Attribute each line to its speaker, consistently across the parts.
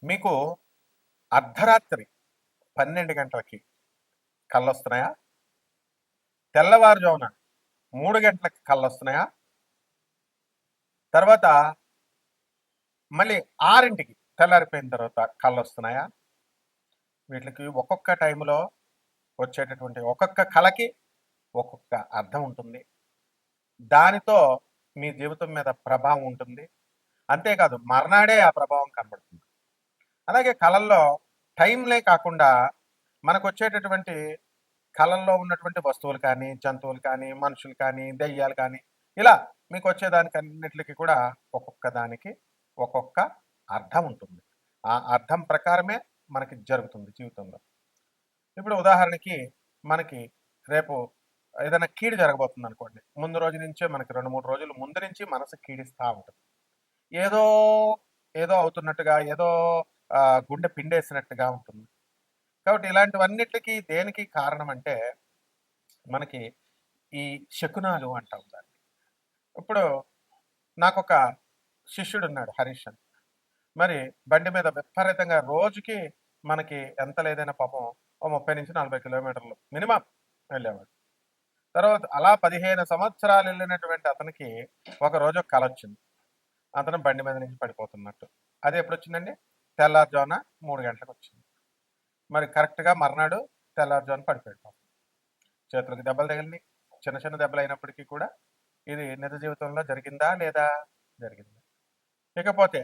Speaker 1: మీకు అర్ధరాత్రి 12 గంటలకి కళ్ళొస్తున్నాయా? తెల్లవారుజామున 3 గంటలకి కళ్ళొస్తున్నాయా? తర్వాత మళ్ళీ 6కి తెల్లారిపోయిన తర్వాత కళ్ళొస్తున్నాయా? వీటికి ఒక్కొక్క టైంలో వచ్చేటటువంటి ఒక్కొక్క కళకి ఒక్కొక్క అర్థం ఉంటుంది. దానితో మీ జీవితం మీద ప్రభావం ఉంటుంది. అంతేకాదు మర్నాడే ఆ ప్రభావం కనబడుతుంది. అలాగే కళల్లో టైంలే కాకుండా మనకొచ్చేటటువంటి కళల్లో ఉన్నటువంటి వస్తువులు కానీ, జంతువులు కానీ, మనుషులు కానీ, దెయ్యాలు కానీ ఇలా మీకు వచ్చేదానికి అన్నిటికి కూడా ఒక్కొక్క దానికి ఒక్కొక్క అర్థం ఉంటుంది. ఆ అర్థం ప్రకారమే మనకి జరుగుతుంది జీవితంలో. ఇప్పుడు ఉదాహరణకి మనకి రేపు ఏదైనా కీడు జరగబోతుంది అనుకోండి. ముందు రోజు నుంచే మనకి 2, 3 రోజుల ముందు నుంచి మనసు కీడిస్తా ఉంటుంది. ఏదో ఏదో అవుతున్నట్టుగా, ఏదో గుండె పిండేసినట్టుగా ఉంటుంది. కాబట్టి ఇలాంటివన్నిటికి దేనికి కారణం అంటే మనకి ఈ శకునాలు అంటాం దాన్ని. ఇప్పుడు నాకొక శిష్యుడున్నాడు హరీష్ అని. మరి బండి మీద విపరీతంగా రోజుకి మనకి ఎంత లేదైనా పాపం ఓ 30-40 కిలోమీటర్లు మినిమం వెళ్ళేవాడు. తర్వాత అలా 15 సంవత్సరాలు వెళ్ళినటువంటి అతనికి ఒక రోజు ఒక కల వచ్చింది. అతను బండి మీద నుంచి పడిపోతున్నట్టు. అది ఎప్పుడొచ్చిందండి? తెల్లారుజామున 3 గంటలకు వచ్చింది. మరి కరెక్ట్‌గా మర్నాడు తెల్లారుజామున పడిపోయాడు పాపం. చేతులకు దెబ్బలు తగిలినాయి. చిన్న చిన్న దెబ్బలు అయినప్పటికీ కూడా ఇది నిజ జీవితంలో జరిగిందా? లేదా? జరిగింది. ఇకపోతే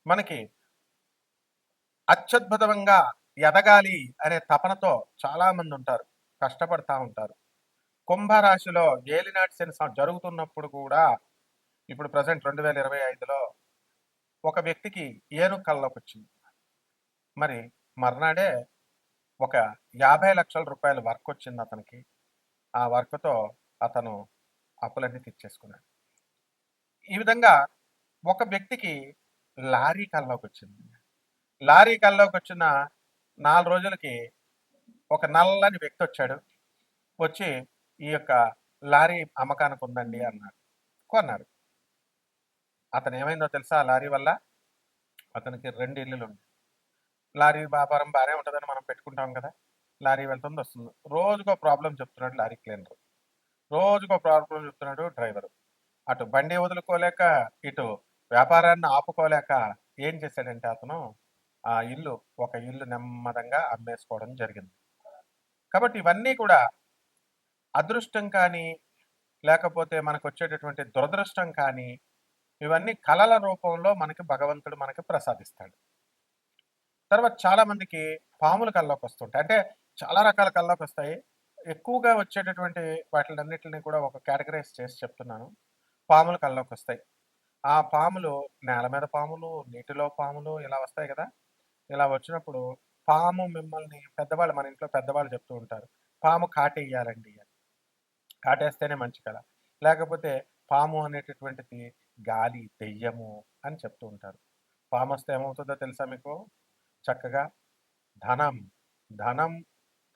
Speaker 1: మనకి అత్యద్భుతంగా ఎదగాలి అనే తపనతో చాలా మంది ఉంటారు. కష్టపడతా ఉంటారు. కుంభరాశిలో ఏలినాటి శని జరుగుతున్నప్పుడు కూడా ఇప్పుడు ప్రెజెంట్ 2025లో ఒక వ్యక్తికి ఏనుగు కల్లోకి వచ్చింది. మరి మర్నాడే ఒక 50 లక్షల రూపాయల వర్క్ వచ్చింది అతనికి. ఆ వర్క్‌తో అతను అప్పులన్నీ తీర్చేసుకున్నాడు. ఈ విధంగా ఒక వ్యక్తికి లారీ కల్లోకి వచ్చింది. లారీ కల్లోకి వచ్చిన 4 రోజులకి ఒక నల్లని వ్యక్తి వచ్చాడు. వచ్చి ఈ యొక్క లారీ అమ్మకానికి ఉందండి అన్నాడు. కొన్నారు. అతను ఏమైందో తెలుసా ఆ లారీ వల్ల? అతనికి 2 ఇల్లులుంది. లారీ వ్యాపారం బానే ఉంటదని మనం పెట్టుకుంటాం కదా! లారీ వెళ్తుంది, వస్తుంది. రోజుకో ప్రాబ్లమ్ చెప్తున్నాడు లారీ క్లీనరు. రోజుకో ప్రాబ్లమ్ చెప్తున్నాడు డ్రైవరు. అటు బండి వదులుకోలేక, ఇటు వ్యాపారాన్ని ఆపుకోలేక ఏం చేశాడంటే అతను ఆ ఒక ఇల్లు నెమ్మదంగా అమ్మేసుకోవడం జరిగింది. కాబట్టి ఇవన్నీ కూడా అదృష్టం కానీ, లేకపోతే మనకొచ్చేటటువంటి దురదృష్టం కానీ, ఇవన్నీ కళల రూపంలో మనకి భగవంతుడు మనకి ప్రసాదిస్తాడు. తర్వాత చాలా మందికి పాములు కల్లోకొస్తుంటాయి. అంటే చాలా రకాల కల్లోకొస్తాయి. ఎక్కువగా వచ్చేటటువంటి వాటిలన్నిటిని కూడా ఒక కేటగరైజ్ చేసి చెప్తున్నాను. పాములు కల్లోకొస్తాయి. ఆ పాములు నేల మీద పాములు, నీటిలో పాములు ఇలా వస్తాయి కదా! ఇలా వచ్చినప్పుడు పాము మిమ్మల్ని పెద్దవాళ్ళు మన ఇంట్లో పెద్దవాళ్ళు చెప్తూ ఉంటారు. పాము కాటేయాలండి అని. కాటేస్తేనే మంచి కళ. లేకపోతే పాము అనేటటువంటిది గాలి, దెయ్యము అని చెప్తూ ఉంటారు. పామొస్తే ఏమవుతుందో తెలుసా మీకు? చక్కగా ధనం, ధనం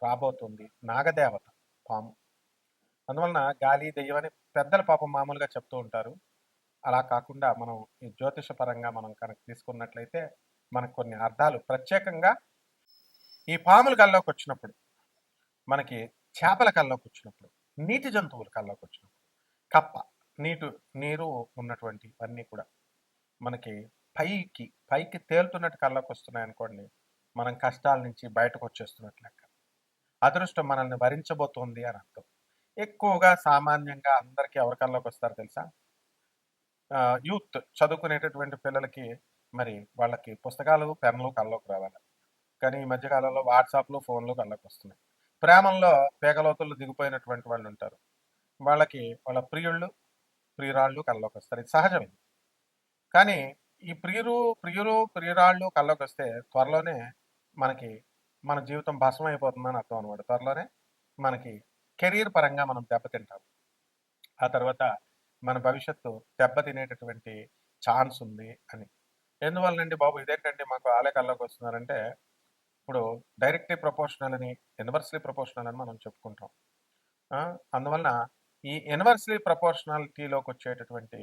Speaker 1: రాబోతుంది. నాగదేవత పాము. అందువలన గాలి, దెయ్యం అని పెద్దలు పాపం మామూలుగా చెప్తూ ఉంటారు. అలా కాకుండా మనం ఈ జ్యోతిష పరంగా మనం కనుక తీసుకున్నట్లయితే మనకు కొన్ని అర్థాలు ప్రత్యేకంగా ఈ పాముల కల్లోకొచ్చినప్పుడు, మనకి చేపల కల్లోకొచ్చినప్పుడు, నీటి జంతువుల కల్లోకొచ్చినప్పుడు, కప్ప, నీరు ఉన్నటువంటివన్నీ కూడా మనకి పైకి తేలుతున్నట్టు కల్లోకొస్తున్నాయనుకోండి, మనం కష్టాల నుంచి బయటకొచ్చేస్తున్నట్లు లెక్క. అదృష్టం మనల్ని వరించబోతోంది అని అర్థం. ఎక్కువగా సామాన్యంగా అందరికీ ఎవరి కల్లోకొస్తారు తెలుసా? యూత్ చదువుకునేటటువంటి పిల్లలకి మరి వాళ్ళకి పుస్తకాలు, పెన్నులు కల్లోకి రావాలి. కానీ ఈ మధ్య కాలంలో వాట్సాప్‌లు, ఫోన్‌లు కల్లోకొస్తున్నాయి. ప్రేమల్లో పేగలోతుల్లో దిగిపోయినటువంటి వాళ్ళుంటారు. వాళ్ళకి వాళ్ళ ప్రియురాళ్ళు కల్లోకొస్తారు. ఇది సహజం ఇది. కానీ ఈ ప్రియురాళ్ళు కల్లోకొస్తే త్వరలోనే మనకి మన జీవితం భస్మమైపోతుందని అర్థం అనమాట. త్వరలోనే మనకి కెరీర్ పరంగా మనం దెబ్బతింటాం. ఆ తర్వాత మన భవిష్యత్తు దెబ్బతినేటటువంటి ఛాన్స్ ఉంది అని. ఎందువల్లనండి బాబు ఇదేంటండి మాకు ఆలే కల్లోకొస్తున్నారంటే, ఇప్పుడు డైరెక్ట్‌లీ ప్రపోర్షనల్ అని, ఇన్వర్స్‌లీ ప్రపోర్షనల్ అని మనం చెప్పుకుంటాం. అందువలన ఈ ఇన్వర్స్‌లీ ప్రపోర్షనాలిటీలోకొచ్చేటటువంటి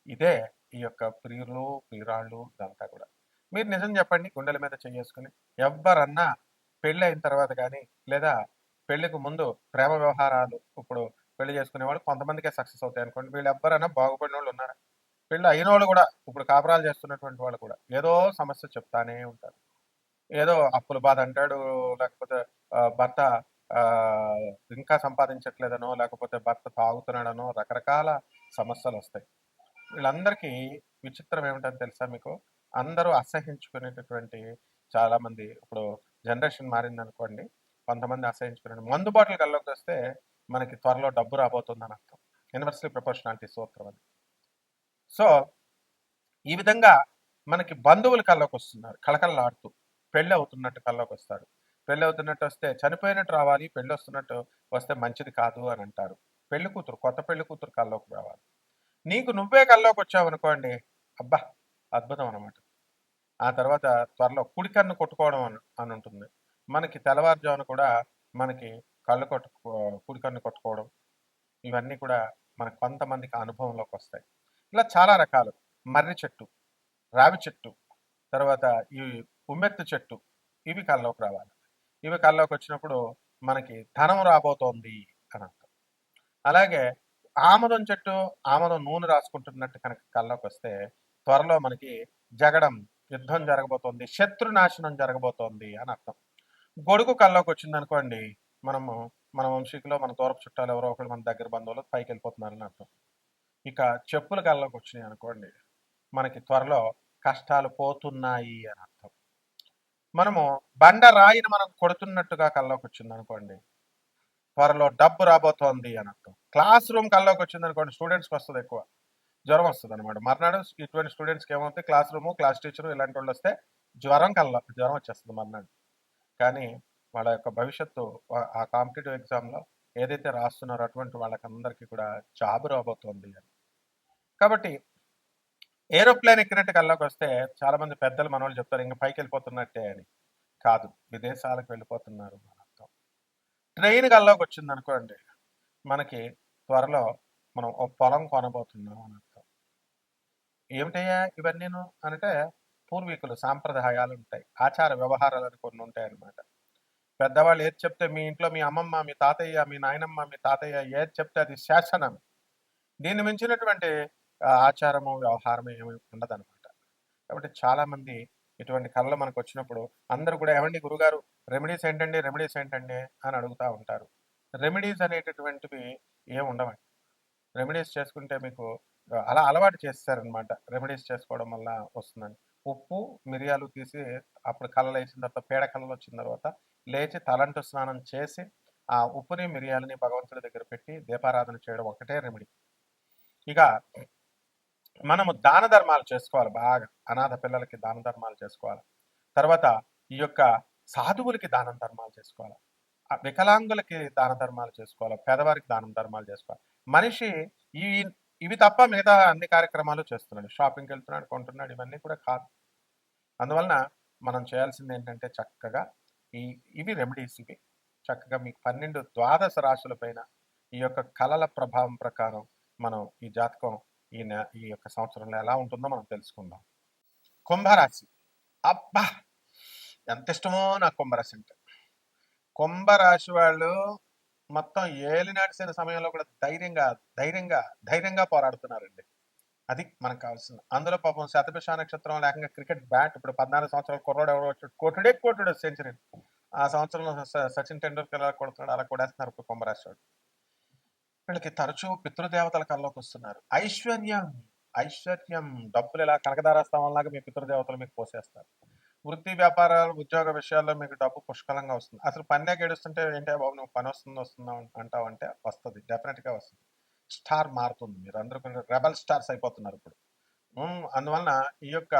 Speaker 1: ఇదే ఈ యొక్క ప్రియురాళ్ళు ఇదంతా కూడా. మీరు నిజం చెప్పండి గుండెల మీద చేసుకుని, ఎవ్వరన్నా పెళ్ళి అయిన తర్వాత కానీ లేదా పెళ్లికి ముందు ప్రేమ వ్యవహారాలు ఇప్పుడు పెళ్లి చేసుకునేవాళ్ళు కొంతమందికే సక్సెస్ అవుతాయి అనుకోండి. వీళ్ళు ఎవ్వరైనా బాగుపడిన వాళ్ళు ఉన్నారా? పెళ్ళి అయిన వాళ్ళు కూడా ఇప్పుడు కాపురాలు చేస్తున్నటువంటి వాళ్ళు కూడా ఏదో సమస్య చెప్తానే ఉంటారు. ఏదో అప్పుల బాధ అంటాడు, లేకపోతే భర్త ఆ, ఇంకా సంపాదించట్లేదనో, లేకపోతే భర్త తాగుతున్నాడనో రకరకాల సమస్యలు వస్తాయి. వీళ్ళందరికీ విచిత్రం ఏమిటని తెలుసా మీకు? అందరూ అసహించుకునేటటువంటి చాలా మంది ఇప్పుడు జనరేషన్ మారిందనుకోండి. కొంతమంది అసహించుకునే మందు బాటిల్ కల్లోకి వస్తే మనకి త్వరలో డబ్బు రాబోతుందని అర్థం. యూనివర్సల్ ప్రపోర్షనాలిటీ సూత్రం అది. సో ఈ విధంగా మనకి బంధువులు కల్లోకి వస్తున్నారు కళకళలాడుతూ. పెళ్ళి అవుతున్నట్టు కల్లోకి వస్తారు. పెళ్ళి అవుతున్నట్టు వస్తే చనిపోయినట్టు రావాలి, పెళ్ళి వస్తున్నట్టు వస్తే మంచిది కాదు అని అంటారు. పెళ్లి కూతురు, కొత్త పెళ్లి కూతురు కల్లోకి రావాలి. నీకు నువ్వే కల్లోకి వచ్చావు అనుకోండి, అబ్బా అద్భుతం అనమాట. ఆ తర్వాత త్వరలో కుడి కన్ను కొట్టుకోవడం అని ఉంటుంది. మనకి తెల్లవారుజామున కూడా మనకి కుడి కన్ను కొట్టుకోవడం, ఇవన్నీ కూడా మనకు కొంతమందికి అనుభవంలోకి వస్తాయి. ఇలా చాలా రకాలు. మర్రి చెట్టు, రావి చెట్టు, తర్వాత ఈ ఉమ్మెత్తు చెట్టు, ఇవి కల్లోకి రావాలి. ఇవి కల్లోకి వచ్చినప్పుడు మనకి ధనం రాబోతోంది అని అర్థం. అలాగే ఆమదం చెట్టు, ఆమదం నూనె రాసుకుంటున్నట్టు కనుక కల్లోకి వస్తే త్వరలో మనకి జగడం, యుద్ధం జరగబోతోంది, శత్రునాశనం జరగబోతోంది అని అర్థం. గొడుగు కల్లోకి వచ్చింది అనుకోండి, మనము మన వంశీకులో మన దూరపు చుట్టాలు ఎవరో ఒకరు మన దగ్గర బంధువులు పైకి వెళ్ళిపోతున్నారని అర్థం. ఇక చెప్పులు కల్లోకి వచ్చినాయి అనుకోండి, మనకి త్వరలో కష్టాలు పోతున్నాయి అని అర్థం. మనము బండ రాయిని మనం కొడుతున్నట్టుగా కల్లోకి వచ్చింది అనుకోండి, త్వరలో డబ్బు రాబోతోంది అని అర్థం. క్లాస్ రూమ్ కల్లోకి వచ్చింది అనుకోండి, స్టూడెంట్స్కి వస్తుంది ఎక్కువ జ్వరం వస్తుంది అనమాట. మర్నాడు ఇటువంటి స్టూడెంట్స్కి ఏమవుతుంది, క్లాస్ రూము, క్లాస్ టీచరు ఇలాంటి వాళ్ళు వస్తే జ్వరం వచ్చేస్తుంది మర్నాడు. కానీ వాళ్ళ యొక్క భవిష్యత్తు ఆ కాంపిటేటివ్ ఎగ్జామ్లో ఏదైతే రాస్తున్నారో అటువంటి వాళ్ళకందరికీ కూడా జాబ్ రాబోతోంది అని. కాబట్టి ఏరోప్లేన్ ఎక్కినట్టు కల్లోకి వస్తే చాలా మంది పెద్దలు మన వాళ్ళు చెప్తారు ఇంకా పైకి వెళ్ళిపోతున్నట్టే అని. కాదు, విదేశాలకు వెళ్ళిపోతున్నారు అని అర్థం. ట్రైన్ కల్లోకి వచ్చింది అనుకోండి, మనకి త్వరలో మనం ఒక పొలం కొనబోతున్నాం అని అర్థం. ఏమిటయ్యా ఇవన్నీను అంటే పూర్వీకులు సాంప్రదాయాలు ఉంటాయి, ఆచార వ్యవహారాలు కొన్ని ఉంటాయి అన్నమాట. పెద్దవాళ్ళు ఏది చెప్తే మీ ఇంట్లో మీ అమ్మమ్మ, మీ తాతయ్య, మీ నాయనమ్మ, మీ తాతయ్య ఏది చెప్తే అది శాసనం. దీన్ని మించినటువంటి ఆచారము వ్యవహారము ఏమి ఉండదన్నమాట. కాబట్టి చాలా మంది ఇటువంటి కళలు మనకు వచ్చినప్పుడు అందరూ కూడా ఏమండి గురుగారు రెమెడీస్ ఏంటండి, రెమెడీస్ ఏంటండి అని అడుగుతూ ఉంటారు. రెమెడీస్ అనేటటువంటివి ఏమి ఉండవండి. రెమెడీస్ చేసుకుంటే మీకు అలా అలవాటు చేస్తారనమాట. రెమెడీస్ చేసుకోవడం వల్ల వస్తుందని. ఉప్పు, మిరియాలు తీసి అప్పుడు కళ్ళలు వేసిన తర్వాత పేడ కళ్ళలు వచ్చిన తర్వాత లేచి తలంటు స్నానం చేసి ఆ ఉప్పుని మిరియాలని భగవంతుడి దగ్గర పెట్టి దీపారాధన చేయడం ఒకటే రెమెడీ. ఇక మనము దాన ధర్మాలు చేసుకోవాలి, బాగా అనాథ పిల్లలకి దాన ధర్మాలు చేసుకోవాలి. తర్వాత ఈ యొక్క సాధువులకి దానం ధర్మాలు చేసుకోవాలి, వికలాంగులకి దాన ధర్మాలు చేసుకోవాలి, పేదవారికి దానం ధర్మాలు చేసుకోవాలి. మనిషి ఈ ఇవి తప్ప మిగతా అన్ని కార్యక్రమాలు చేస్తున్నాడు. షాపింగ్కి వెళ్తున్నాడు, కొంటున్నాడు, ఇవన్నీ కూడా కాదు. అందువలన మనం చేయాల్సింది ఏంటంటే చక్కగా ఇవి రెమెడీస్. ఇవి చక్కగా మీకు 12 ద్వాదశ రాశుల పైన ఈ యొక్క కళల ప్రభావం ప్రకారం మనం ఈ జాతకం ఈ యొక్క సంవత్సరంలో ఎలా ఉంటుందో మనం తెలుసుకుందాం. కుంభరాశి, అబ్బా ఎంత ఇష్టమో నాకు కుంభరాశి అంటే. కుంభరాశి వాళ్ళు మొత్తం ఏలినాటి సమయంలో కూడా ధైర్యంగా పోరాడుతున్నారండి. అది మనకు కావాల్సింది. అందులో పాపం శతభిష నక్షత్రం లేకుండా క్రికెట్ బ్యాట్ ఇప్పుడు 14 సంవత్సరాల కుర్రోడు ఎవరో వచ్చాడు, కొట్టుడే సెంచరీ. ఆ సంవత్సరంలో సచిన్ టెండూల్కర్ ఎలా కొడుతున్నాడు అలా కొడేస్తున్నారు ఇప్పుడు కుంభరాశి వాళ్ళు. వీళ్ళకి తరచూ పితృదేవతల కల్లోకి వస్తున్నారు. ఐశ్వర్యం డబ్బులు ఇలా కనకదారాస్తావంలాగా మీ పితృదేవతలు మీకు పోసేస్తారు. వృత్తి వ్యాపారాలు ఉద్యోగ విషయాల్లో మీకు డబ్బు పుష్కలంగా వస్తుంది. అసలు పనిలోకి ఏడుస్తుంటే ఏంటో బాబు నువ్వు పని వస్తుందా అంటావు అంటే వస్తుంది, డెఫినెట్గా వస్తుంది. స్టార్ మారుతుంది, మీరు అందరూ రెబల్ స్టార్స్ అయిపోతున్నారు ఇప్పుడు. అందువలన ఈ యొక్క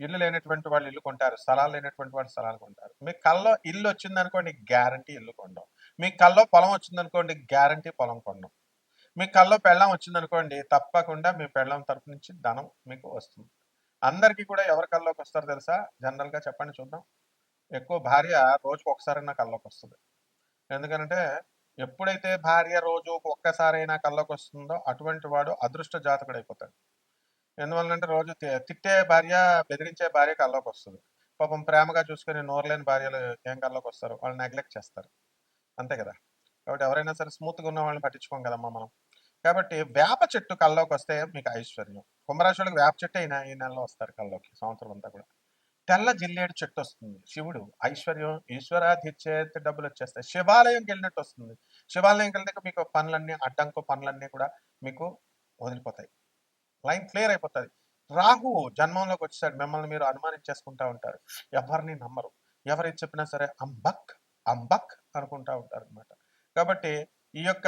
Speaker 1: ఇల్లు లేనటువంటి వాళ్ళు ఇల్లు కొంటారు, స్థలాలు లేనటువంటి వాళ్ళు స్థలాలు కొంటారు. మీ కల్లో ఇల్లు వచ్చిందనుకోండి గ్యారంటీ ఇల్లు కొండం. మీ కల్లో పొలం వచ్చిందనుకోండి గ్యారంటీ పొలం కొండం. మీ కల్లో పెళ్ళం వచ్చిందనుకోండి తప్పకుండా మీ పెళ్ళం తరపు నుంచి ధనం మీకు వస్తుంది. అందరికీ కూడా ఎవరి కల్లోకి వస్తారో తెలుసా? జనరల్గా చెప్పండి చూద్దాం. ఎక్కువ భార్య రోజుకు ఒకసారైనా కల్లోకి వస్తుంది. ఎందుకంటే ఎప్పుడైతే భార్య రోజు ఒక్కసారైనా కల్లోకి వస్తుందో అటువంటి వాడు అదృష్ట జాతకుడు అయిపోతాడు. ఎందువల్లంటే రోజు తిట్టే భార్య, బెదిరించే భార్య కల్లోకొస్తది. పాపం ప్రేమగా చూసుకొని నోరులేని భార్యలు ఏం కల్లోకొస్తారు? వాళ్ళు నెగ్లెక్ట్ చేస్తారు. అంతే కదా! కాబట్టి ఎవరైనా సరే స్మూత్‌గా ఉన్న వాళ్ళని పట్టించుకోం కదమ్మా మనం. కాబట్టి వేప చెట్టు కల్లోకొస్తే మీకు ఐశ్వర్యం. కుంభరాశి వేప చెట్టే ఈ నెలలో వస్తారు కల్లోకి సంవత్సరం అంతా కూడా. తెల్ల జిల్లేడు చెట్టు వస్తుంది. శివుడు ఐశ్వర్యం, ఈశ్వరాధిచ్చేత డబ్బులొచ్చేస్తాయి. శివాలయంకి వెళ్ళినట్టు వస్తుంది. శివాలయంకి వెళ్తే మీకు పనులన్నీ అడ్డంకు పనులన్నీ కూడా మీకు వదిలిపోతాయి. లైన్ క్లియర్ అయిపోతుంది. రాహు జన్మంలోకి వచ్చేసాడు. మిమ్మల్ని మీరు అనుమానించేసుకుంటా ఉంటారు. ఎవరిని నమ్మరు. ఎవరికి చెప్పినా సరే అంబక్ అంబక్ అనుకుంటా ఉంటారు అనమాట. కాబట్టి ఈ యొక్క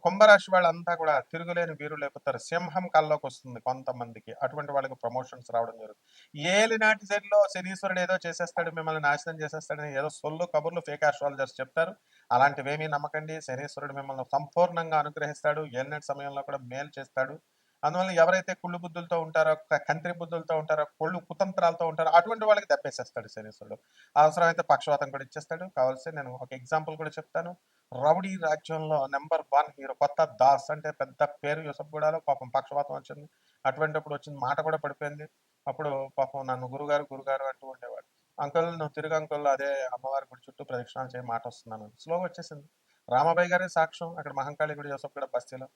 Speaker 1: కుంభరాశి వాళ్ళంతా కూడా తిరుగులేని వీరులు అయిపోతారు. సింహం కల్లోకి వస్తుంది కొంతమందికి. అటువంటి వాళ్ళకి ప్రమోషన్స్ రావడం జరుగుతుంది. ఏలినాటి శనిలో శనీశ్వరుడు ఏదో చేసేస్తాడు, మిమ్మల్ని నాశనం చేసేస్తాడని ఏదో సొల్లు కబుర్లు ఫేక్ ఆస్ట్రాలజర్స్ చెప్తారు. అలాంటివేమీ నమ్మకండి. శనీశ్వరుడు మిమ్మల్ని సంపూర్ణంగా అనుగ్రహిస్తాడు. ఏలినాటి సమయంలో కూడా మేలు చేస్తాడు. అందువల్ల ఎవరైతే కుళ్ళు బుద్ధులతో ఉంటారో, కంత్రి బుద్ధులతో ఉంటారో, కుళ్ళు కుతంత్రాలతో ఉంటారో అటువంటి వాళ్ళకి దెబ్బేసేస్తాడు శనీశ్వరుడు. అవసరమైతే పక్షవాతం కూడా ఇచ్చేస్తాడు. కావాల్సి నేను ఒక ఎగ్జాంపుల్ కూడా చెప్తాను. రౌడీ రాజ్యంలో నెంబర్ 1 హీరో కొత్త దాస్ అంటే పెద్ద పేరు యూసఫ్గూడలో పాపం పక్షవాతం వచ్చింది. అటువంటిప్పుడు వచ్చింది మాట కూడా పడిపోయింది. అప్పుడు పాపం నన్ను గురుగారు గురుగారు అంటూ ఉండేవాడు. అంకుల్ నువ్వు తిరుగు అంకుల్, అదే అమ్మవారి గుడి చుట్టూ ప్రదక్షిణాలు చేయి, మాట వస్తున్నాను. స్లోగా వచ్చేసింది. రామాబాయి గారే సాక్ష్యం అక్కడ మహంకాళి గుడి యూసఫ్గూడ బస్తీలో.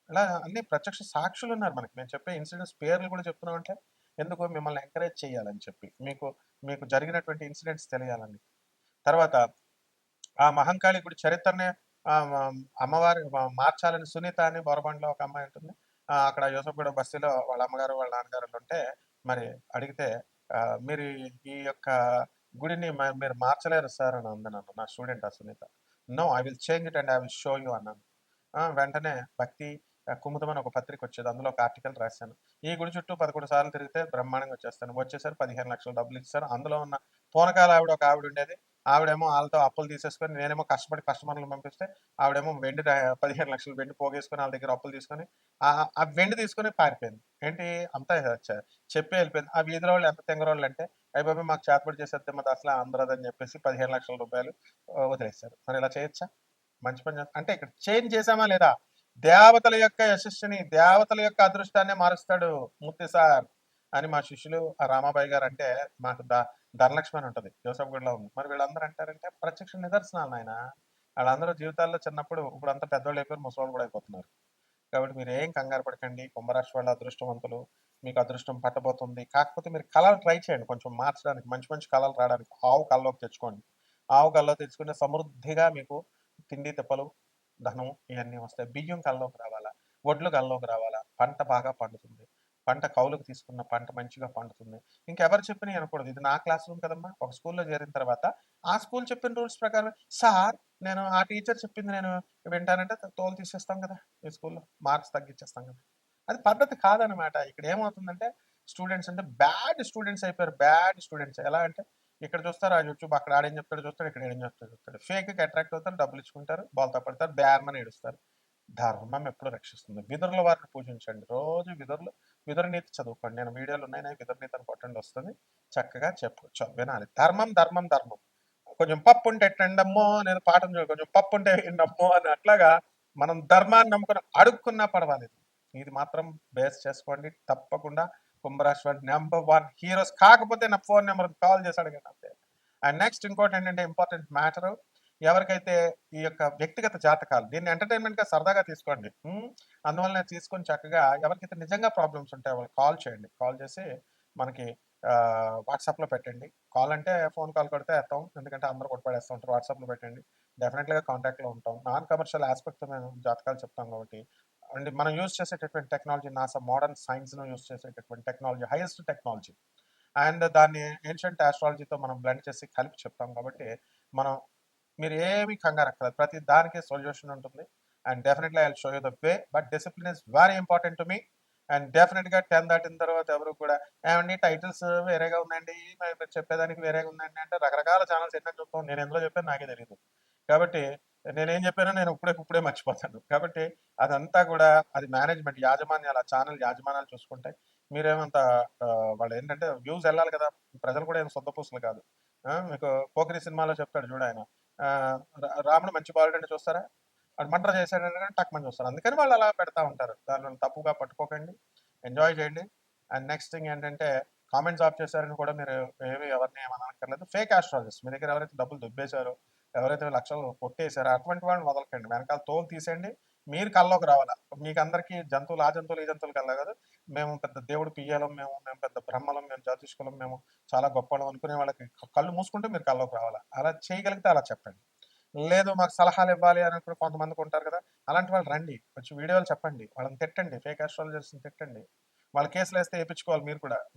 Speaker 1: ఇలా అన్ని ప్రత్యక్ష సాక్షులు ఉన్నారు మనకి. నేను చెప్పే ఇన్సిడెంట్స్ పేర్లు కూడా చెప్తున్నాం అంటే ఎందుకు మిమ్మల్ని ఎంకరేజ్ చేయాలని చెప్పి, మీకు మీకు జరిగినటువంటి ఇన్సిడెంట్స్ తెలియాలని. తర్వాత ఆ మహంకాళి గుడి చరిత్రనే అమ్మవారి మార్చాలని సునీత అని బొరబండ్లో ఒక అమ్మాయి ఉంటుంది. అక్కడ యూసఫ్గూడ బస్తీలో వాళ్ళ అమ్మగారు వాళ్ళ నాన్నగారు ఉంటే మరి అడిగితే మీరు ఈ యొక్క గుడిని మీరు మార్చలేరు సార్ అని అంది నన్ను, నా స్టూడెంట్ ఆ Sunitha. No, I will change it and I will show you అన్నాను. వెంటనే భక్తి కుముదం అని ఒక పత్రిక వచ్చేది. అందులో ఒక ఆర్టికల్ రాశాను. ఈ గుడి చుట్టూ 11 సార్లు తిరిగితే బ్రహ్మాండంగా వచ్చేస్తాను. వచ్చేసరి 15 లక్షలు డబ్బులు ఇచ్చారు. అందులో ఉన్న పూనకాల ఆవిడ ఒక ఆవిడ ఉండేది. ఆవిడేమో వాళ్ళతో అప్పులు తీసేసుకొని, నేనేమో కష్టపడి కస్టమర్లు పంపిస్తే ఆవిడేమో 15 లక్షలు వెండి పోగేసుకొని వాళ్ళ దగ్గర అప్పులు తీసుకొని ఆ వెండి తీసుకొని పారిపోయింది. ఏంటి అంతా చెప్పి వెళ్ళిపోయింది. ఆ వీధిలో వాళ్ళు ఎంత తెంగరోళ్ళు అంటే అయ్యి బాబు మాకు చేతపడి చేసేద్దే మాది అసలు ఆంధ్రదని చెప్పేసి 15 లక్షల రూపాయలు వదిలేశారు. మరి ఇలా చేయొచ్చా? మంచి పని చేస్తా అంటే ఇక్కడ చేంజ్ చేసామా లేదా? దేవతల యొక్క యశస్సుని, దేవతల యొక్క అదృష్టాన్ని మారుస్తాడు మూర్తి సార్ అని మా శిష్యులు ఆ రామాబాయి గారు అంటే, మాకు ధనలక్ష్మి అని ఉంటుంది యూసఫ్గూడలో ఉంది. మరి వీళ్ళందరూ అంటారంటే ప్రత్యక్ష నిదర్శనాలు ఆయన. వాళ్ళందరూ జీవితాల్లో చిన్నప్పుడు ఇప్పుడు అంతా పెద్దోళ్ళు అయిపోయారు, ముసలోళ్ళు కూడా అయిపోతున్నారు. కాబట్టి మీరు ఏం కంగారు పడకండి. కుంభరాశి వాళ్ళ అదృష్టవంతులు. మీకు అదృష్టం పట్టబోతుంది. కాకపోతే మీరు కళలు ట్రై చేయండి కొంచెం మార్చడానికి, మంచి మంచి కళలు రావడానికి. ఆవు కల్లోకి తెచ్చుకోండి. ఆవు కల్లోకి తెచ్చుకుంటే సమృద్ధిగా మీకు తిండి తిప్పలు, ధనం ఇవన్నీ వస్తాయి. బియ్యం కల్లోకి రావాలా, వడ్లు కల్లోకి రావాలా, పంట బాగా పండుతుంది. పంట కౌలుకు తీసుకున్న పంట మంచిగా పండుతుంది. ఇంకెవరు చెప్పినా వినకూడదు. ఇది నా క్లాస్ రూమ్ కదమ్మా. ఒక స్కూల్లో చేరిన తర్వాత ఆ స్కూల్ చెప్పిన రూల్స్ ప్రకారం సార్ నేను ఆ టీచర్ చెప్పింది నేను వింటానంటే తోలు తీసేస్తాం కదా. ఈ స్కూల్లో మార్క్స్ తగ్గించేస్తాం కదా. అది పద్ధతి కాదనమాట. ఇక్కడ ఏమవుతుందంటే స్టూడెంట్స్ అంటే బ్యాడ్ స్టూడెంట్స్ అయిపోయారు. బ్యాడ్ స్టూడెంట్స్ ఎలా అంటే ఇక్కడ చూస్తారు ఆ యూట్యూబ్, అక్కడ ఆడేం చెప్తాడు చూస్తాడు, ఇక్కడ ఏం చెప్తాడు చూస్తాడు. ఫేక్కి అట్రాక్ట్ అవుతారు, డబ్బులు ఇచ్చుకుంటారు, బాల్తో పడతారు, బ్యార్మని ఏడుస్తారు. ధర్మం ఎప్పుడు రక్షిస్తుంది. విదురుల వారిని పూజించండి. రోజు విదురు నీతి చదువుకోండి. నేను వీడియోలు ఉన్నాయి, నేను విదురు నీతి అని కొట్టండి వస్తుంది. చక్కగా చెప్పు వినాలి. ధర్మం ధర్మం ధర్మం. కొంచెం పప్పు ఉంటే ఎట్టండమ్మో, నేను పాఠం చూడ కొంచెం పప్పు ఉంటే ఏంటమ్మో అని అట్లాగా మనం ధర్మాన్ని నమ్ముకుని అడుక్కున్నా పర్వాలేదు. ఇది మాత్రం బేస్ చేసుకోండి తప్పకుండా. కుంభరాశి వారి నెంబర్ 1 హీరోస్. కాకపోతే నా ఫోన్ నెంబర్ కాల్ చేసి అడగండి అంతే. అండ్ నెక్స్ట్ ఇంకోటి ఏంటంటే ఇంపార్టెంట్ మ్యాటర్, ఎవరికైతే ఈ యొక్క వ్యక్తిగత జాతకాలు, దీన్ని ఎంటర్టైన్మెంట్ గా సరదాగా తీసుకోండి. అందువల్ల తీసుకొని చక్కగా ఎవరికైతే నిజంగా ప్రాబ్లమ్స్ ఉంటాయో వాళ్ళు కాల్ చేయండి. కాల్ చేసి మనకి వాట్సాప్లో పెట్టండి. కాల్ అంటే ఫోన్ కాల్ కొడితే ఎత్తాం, ఎందుకంటే అందరూ కొట్టుపడేస్తూ ఉంటారు. వాట్సాప్లో పెట్టండి, డెఫినెట్గా కాంటాక్ట్లో ఉంటాం. నాన్ కమర్షియల్ ఆస్పెక్ట్తో మేము జాతకాలు చెప్తాం కాబట్టి. అండ్ మనం యూజ్ చేసేటటువంటి టెక్నాలజీ నాసా మోడర్న్ సైన్స్ను యూజ్ చేసేటటువంటి టెక్నాలజీ, హైయెస్ట్ టెక్నాలజీ. అండ్ దాన్ని ఏన్షియంట్ ఆస్ట్రాలజీతో మనం బ్లెండ్ చేసి కలిపి చెప్తాం కాబట్టి మనం మీరు ఏమి కంగారు అక్కర్లేదు. ప్రతి దానికి సొల్యూషన్ ఉంటుంది. And definitely I will show you the way. But discipline is very important to me. And డెఫినెట్గా 10 దాటిన తర్వాత ఎవరు కూడా ఏమండి టైటిల్స్ వేరేగా ఉందండి, మీరు చెప్పేదానికి వేరేగా ఉందండి అంటే రకరకాల ఛానల్స్ ఎన్నో చూస్తాం. నేను ఎందులో చెప్పాను నాకే తెలియదు. కాబట్టి నేనేం చెప్పానో నేను ఇప్పుడే మర్చిపోతాను. కాబట్టి అదంతా కూడా అది మేనేజ్మెంట్ యాజమాన్యాలు, ఆ ఛానల్ యాజమాన్యాలు చూసుకుంటాయి. మీరేమంత వాళ్ళు ఏంటంటే వ్యూస్ వెళ్ళాలి కదా. ప్రజలు కూడా ఏం సొంతపూసలు కాదు. మీకు పోకిరి సినిమాలో చెప్తాడు చూడు ఆయన, రాముడు మంచి బాలుడని చూస్తారా, వాడు మర్డర్ చేశాడని టక్మని చూస్తారు. అందుకని వాళ్ళు అలా పెడతా ఉంటారు. దాన్ని తప్పుగా పట్టుకోకండి, ఎంజాయ్ చేయండి. అండ్ నెక్స్ట్ థింగ్ ఏంటంటే కామెంట్స్ ఆఫ్ చేశారని కూడా మీరు ఏమి ఎవరిని ఏమనక్కర్లేదు. ఫేక్ ఆస్ట్రాలజిస్ట్ మీ దగ్గర ఎవరైతే డబ్బులు దుబ్బేశారో, ఎవరైతే లక్షలు కొట్టేశారో అటువంటి వాళ్ళని వదలకండి. వెనకాల తోలు తీసేయండి. మీరు కల్లోకి రావాలా. మీకు అందరికీ జంతువులు ఆ జంతువులు ఈ జంతువులు కల్లా కాదు. మేము పెద్ద దేవుడు పియ్యాలం, మేము పెద్ద బ్రహ్మలం, మేము జ్యోతిష్కులం, మేము చాలా గొప్పవాళ్ళం అనుకునే వాళ్ళకి కళ్ళు మూసుకుంటే మీరు కల్లోకి రావాలా. అలా చేయగలిగితే అలా చెప్పండి. లేదు మాకు సలహాలు ఇవ్వాలి అని కూడా కొంతమందికి ఉంటారు కదా. అలాంటి వాళ్ళు రండి, వచ్చి వీడియోలు చెప్పండి, వాళ్ళని తిట్టండి, ఫేక్ ఆస్ట్రాలజర్స్ని తిట్టండి. వాళ్ళు కేసులు వేస్తే వేయించుకోవాలి.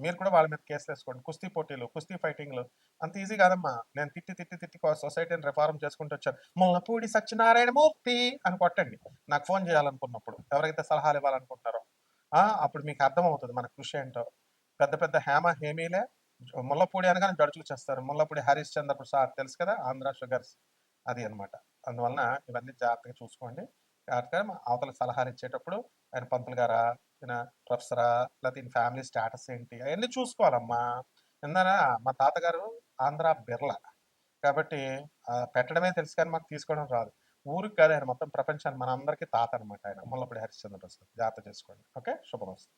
Speaker 1: మీరు కూడా వాళ్ళ మీద కేసులు వేసుకోండి. కుస్తీ పోటీలు, కుస్తీ ఫైటింగ్లు అంత ఈజీ కాదమ్మా. నేను తిట్టి తిట్టి తిట్టి సొసైటీని రిఫార్మ్ చేసుకుంటూ వచ్చాను. ముల్లపూడి సత్యనారాయణ మూర్తి అని కొట్టండి నాకు ఫోన్ చేయాలనుకున్నప్పుడు, ఎవరైతే సలహాలు ఇవ్వాలనుకుంటున్నారో. అప్పుడు మీకు అర్థమవుతుంది మన కృషి ఏంటో. పెద్ద పెద్ద హేమీలే ముల్లపూడి అనగానే జడుచుకు చేస్తారు. ముల్లపూడి హరీష్ చంద్ర ప్రసాద్ తెలుసు కదా, ఆంధ్ర షుగర్స్, అది అన్నమాట. అందువలన ఇవన్నీ జాగ్రత్తగా చూసుకోండి. జాగ్రత్తగా అవతల సలహాలు ఇచ్చేటప్పుడు ఆయన పంతులు గారా, ఈయన ప్రొఫెసరా, లేకపోతే ఈయన ఫ్యామిలీ స్టేటస్ ఏంటి, అవన్నీ చూసుకోవాలమ్మా. ఇందాన మా తాతగారు ఆంధ్ర బిర్ల, కాబట్టి పెట్టడమే తెలుసు కానీ మాకు తీసుకోవడం రాదు. ఊరికి కాదు, ఆయన మొత్తం ప్రపంచాన్ని మన అందరికీ తాత అనమాట. ఆయన ముల్లపూడి హరిశ్చంద్ర ప్రసాద్. జాగ్రత్త చేసుకోండి. ఓకే, శుభమస్తు.